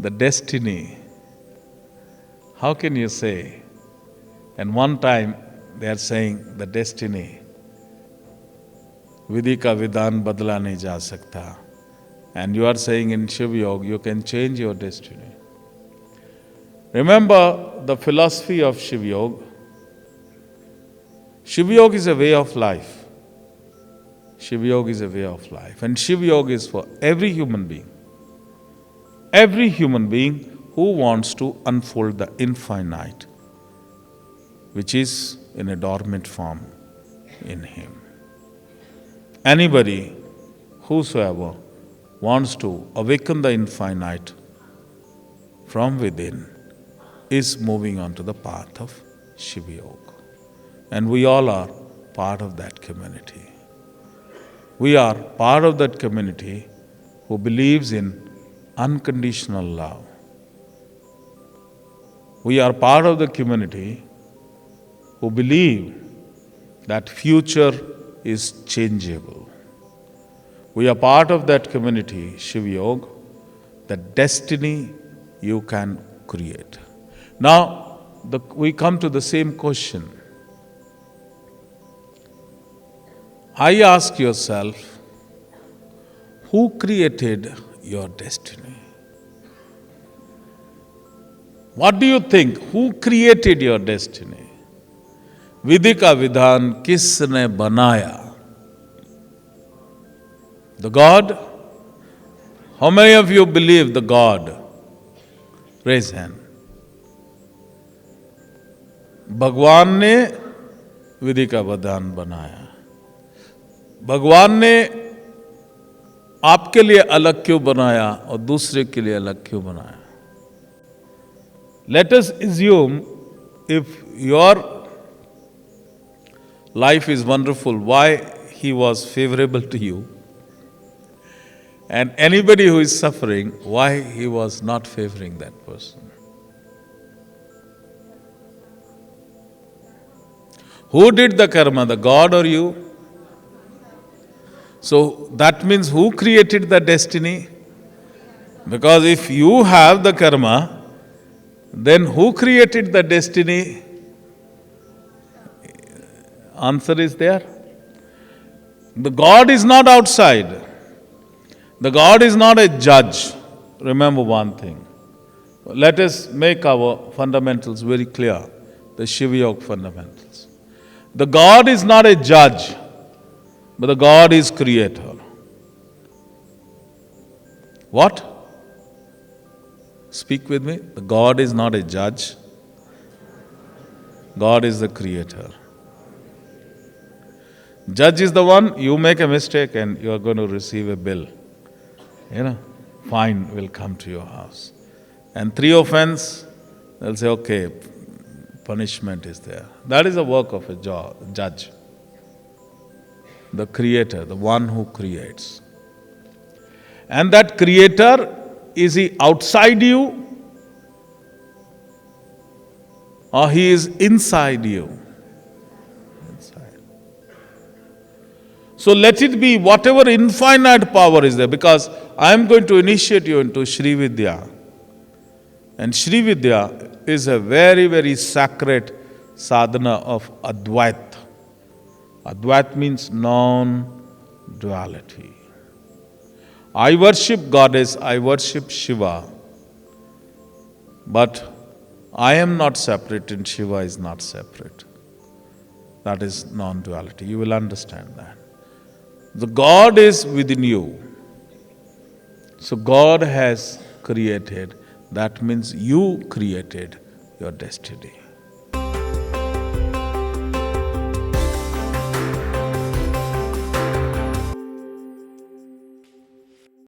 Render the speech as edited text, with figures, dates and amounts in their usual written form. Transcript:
the destiny. How can you say? And one time they are saying the destiny. Vidhi ka vidhan badla nahi ja sakta. And you are saying in Shiv Yoga, you can change your destiny. Remember the philosophy of Shiv Yoga. Shiv Yoga is a way of life. Shiv Yoga is a way of life. And Shiv Yoga is for every human being. Every human being who wants to unfold the infinite, which is in a dormant form in him. Anybody, whosoever, wants to awaken the infinite from within is moving on to the path of Shiva Yoga. And we all are part of that community. We are part of that community who believes in unconditional love. We are part of the community who believe that future is changeable. We are part of that community, Shiv Yoga, that destiny you can create. Now, we come to the same question. I ask yourself, who created your destiny? What do you think? Who created your destiny? विधि का विधान किसने बनाया? The God? How many of you believe the God? Raise hand. भगवान ने विधि का विधान बनाया. भगवान ने आपके लिए अलग क्यों बनाया और दूसरे के लिए अलग क्यों बनाया? Let us assume if your life is wonderful, why he was favorable to you? And anybody who is suffering, why he was not favoring that person? Who did the karma, the God or you? So that means who created the destiny? Because if you have the karma, then who created the destiny? Answer is there. The God is not outside. The God is not a judge. Remember one thing. Let us make our fundamentals very clear. The Shiva Yoga fundamentals. The God is not a judge, but the God is creator. What? Speak with me. The God is not a judge. God is the creator. Judge is the one, you make a mistake and you are going to receive a bill. Fine will come to your house. And 3 offense, they'll say, okay, punishment is there. That is the work of a judge. The creator, the one who creates. And that creator, is he outside you? Or he is inside you? Inside. So let it be whatever infinite power is there, because I am going to initiate you into Shri Vidya. And Shri Vidya is a very, very sacred sadhana of Advaita. Advaita means non-duality. I worship Goddess, I worship Shiva, but I am not separate and Shiva is not separate. That is non-duality. You will understand that. The God is within you. So God has created. That means you created your destiny.